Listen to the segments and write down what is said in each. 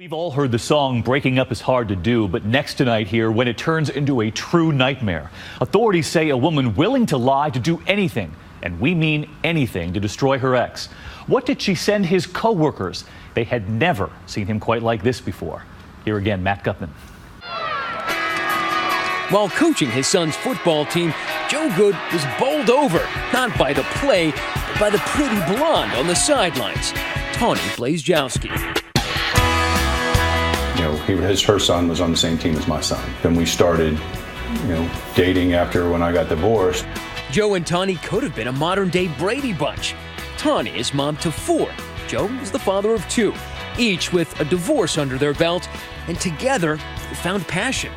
We've all heard the song "Breaking Up is Hard to Do," but next tonight here, when it turns into a true nightmare. Authorities say a woman willing to lie to do anything, and we mean anything, to destroy her ex. What did she send his co-workers? They had never seen him quite like this before. Here again, Matt Gutman. While coaching his son's football team, Joe Good was bowled over, not by the play, but by the pretty blonde on the sidelines, Tawny Blazejowski. Her son was on the same team as my son. Then we started, dating after when I got divorced. Joe and Tawny could have been a modern-day Brady Bunch. Tawny is mom to 4. Joe is the father of 2, each with a divorce under their belt, and together they found passion.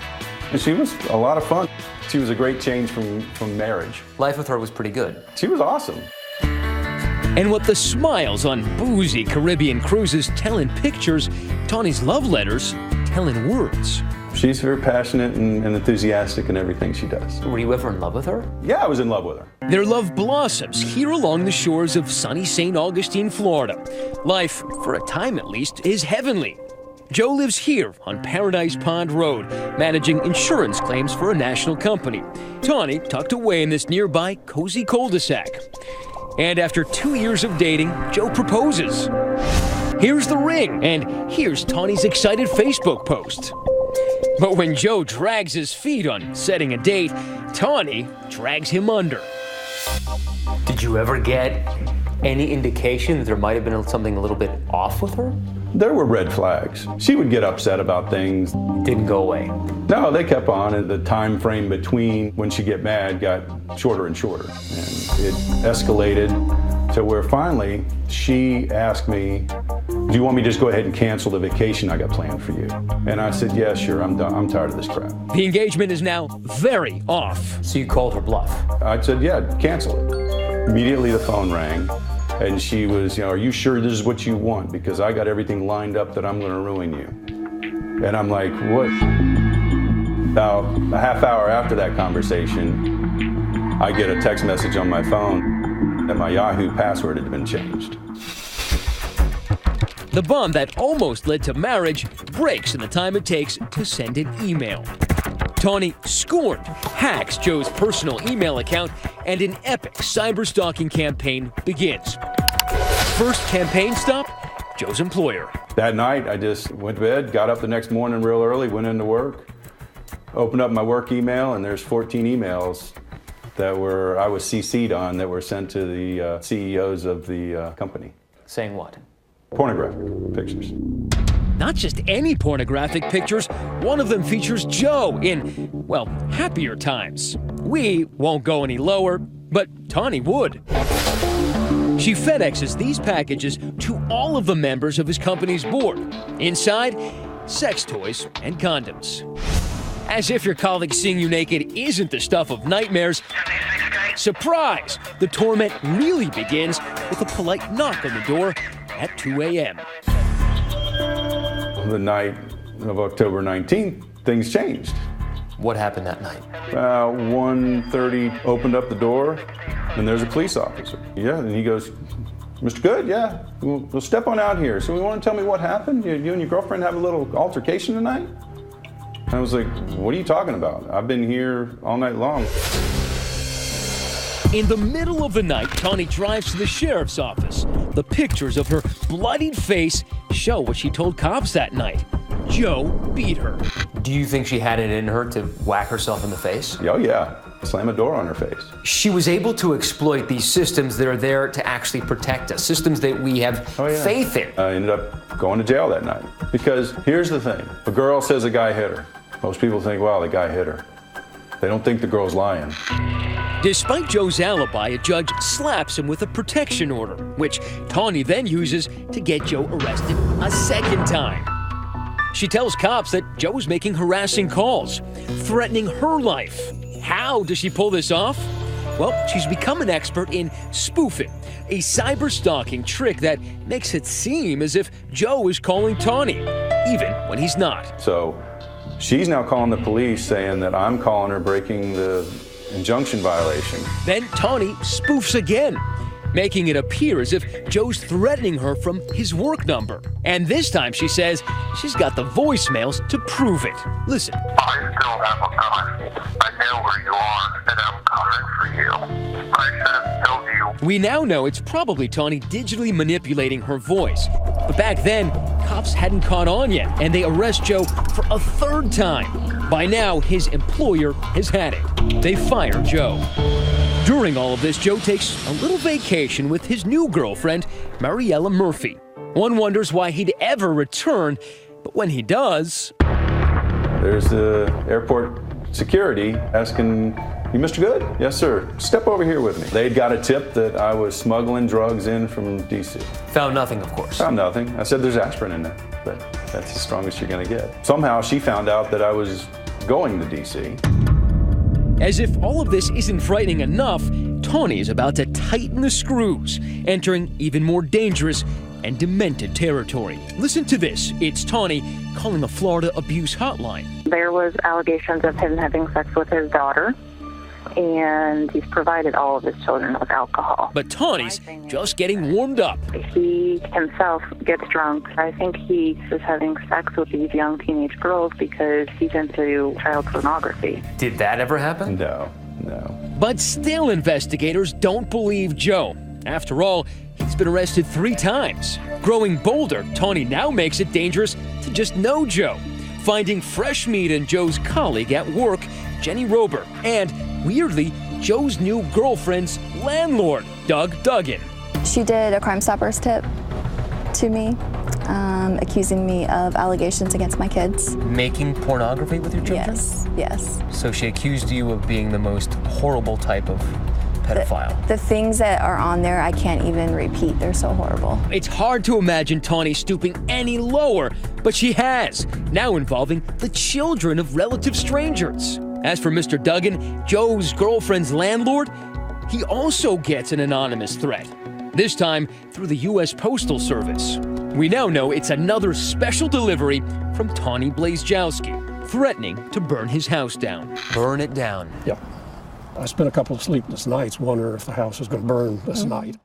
And she was a lot of fun. She was a great change from marriage. Life with her was pretty good. She was awesome. And what the smiles on boozy Caribbean cruises tell in pictures, Tawny's love letters tell in words. She's very passionate and enthusiastic in everything she does. Were you ever in love with her? Yeah, I was in love with her. Their love blossoms here along the shores of sunny St. Augustine, Florida. Life, for a time at least, is heavenly. Joe lives here on Paradise Pond Road, managing insurance claims for a national company. Tawny tucked away in this nearby cozy cul-de-sac. And after 2 years of dating, Joe proposes. Here's the ring, and here's Tawny's excited Facebook post. But when Joe drags his feet on setting a date, Tawny drags him under. Did you ever get any indication that there might have been something a little bit off with her? There were red flags. She would get upset about things. Didn't go away. No, they kept on, and the time frame between when she'd get mad got shorter and shorter. And it escalated to where finally she asked me, "Do you want me to just go ahead and cancel the vacation I got planned for you?" And I said, "Yeah, sure, I'm done. I'm tired of this crap." The engagement is now very off. So you called her bluff? I said, "Yeah, cancel it." Immediately the phone rang. And she was, "Are you sure this is what you want? Because I got everything lined up that I'm going to ruin you." And I'm like, "What?" About a half hour after that conversation, I get a text message on my phone that my Yahoo password had been changed. The bond that almost led to marriage breaks in the time it takes to send an email. Tawny, scorned, hacks Joe's personal email account, and an epic cyberstalking campaign begins. First campaign stop, Joe's employer. That night, I just went to bed, got up the next morning real early, went into work, opened up my work email, and there's 14 emails that I was CC'd on that were sent to the CEOs of the company. Saying what? Pornographic pictures. Not just any pornographic pictures, one of them features Joe in, well, happier times. We won't go any lower, but Tawny would. She FedExes these packages to all of the members of his company's board. Inside, sex toys and condoms. As if your colleague seeing you naked isn't the stuff of nightmares, surprise! The torment really begins with a polite knock on the door at 2 a.m. The night of October 19th, things changed. What happened that night? 1:30, opened up the door, and there's a police officer. Yeah, and he goes, "Mr. Good, yeah, we'll step on out here. So you want to tell me what happened? You and your girlfriend have a little altercation tonight?" And I was like, "What are you talking about? I've been here all night long." In the middle of the night, Tawny drives to the sheriff's office. The pictures of her bloodied face show what she told cops that night. Joe beat her. Do you think she had it in her to whack herself in the face? Oh yeah, slam a door on her face. She was able to exploit these systems that are there to actually protect us, systems that we have faith in. I ended up going to jail that night. Because here's the thing, a girl says a guy hit her. Most people think, wow, the guy hit her. They don't think the girl's lying. Despite Joe's alibi, a judge slaps him with a protection order, which Tawny then uses to get Joe arrested a second time. She tells cops that Joe is making harassing calls, threatening her life. How does she pull this off? Well, she's become an expert in spoofing, a cyberstalking trick that makes it seem as if Joe is calling Tawny, even when he's not. So she's now calling the police saying that I'm calling her breaking the injunction violation. Then Tawny spoofs again. making it appear as if Joe's threatening her from his work number. And this time, she says, she's got the voicemails to prove it. Listen. I still have a gun. I know where you are, and I'm coming for you. I should have told you. We now know it's probably Tawny digitally manipulating her voice. But back then, cops hadn't caught on yet, and they arrest Joe for a third time. By now, his employer has had it. They fire Joe. During all of this, Joe takes a little vacation with his new girlfriend, Mariella Murphy. One wonders why he'd ever return, but when he does... There's the airport security asking, "You Mr. Good?" "Yes, sir. Step over here with me." They'd got a tip that I was smuggling drugs in from D.C. Found nothing, of course. Found nothing. I said there's aspirin in there, but that's the strongest you're going to get. Somehow she found out that I was going to D.C. As if all of this isn't frightening enough, Tawny is about to tighten the screws, entering even more dangerous and demented territory. Listen to this. It's Tawny calling the Florida abuse hotline. There was allegations of him having sex with his daughter, and he's provided all of his children with alcohol. But Tawny's just getting warmed up. He himself gets drunk. I think he is having sex with these young teenage girls because he's into child pornography. Did that ever happen? No. But still, investigators don't believe Joe. After all, he's been arrested 3 times. Growing bolder, Tawny now makes it dangerous to just know Joe, finding fresh meat in Joe's colleague at work, Jenny Rober, and, weirdly, Joe's new girlfriend's landlord, Doug Duggan. She did a Crime Stoppers tip to me, accusing me of allegations against my kids. Making pornography with your children? Yes. So she accused you of being the most horrible type of pedophile. The things that are on there, I can't even repeat. They're so horrible. It's hard to imagine Tawny stooping any lower, but she has, now involving the children of relative strangers. As for Mr. Duggan, Joe's girlfriend's landlord, he also gets an anonymous threat, this time through the U.S. Postal Service. We now know it's another special delivery from Tawny Blazejowski, threatening to burn his house down. Burn it down. Yeah. I spent a couple of sleepless nights wondering if the house was going to burn this night.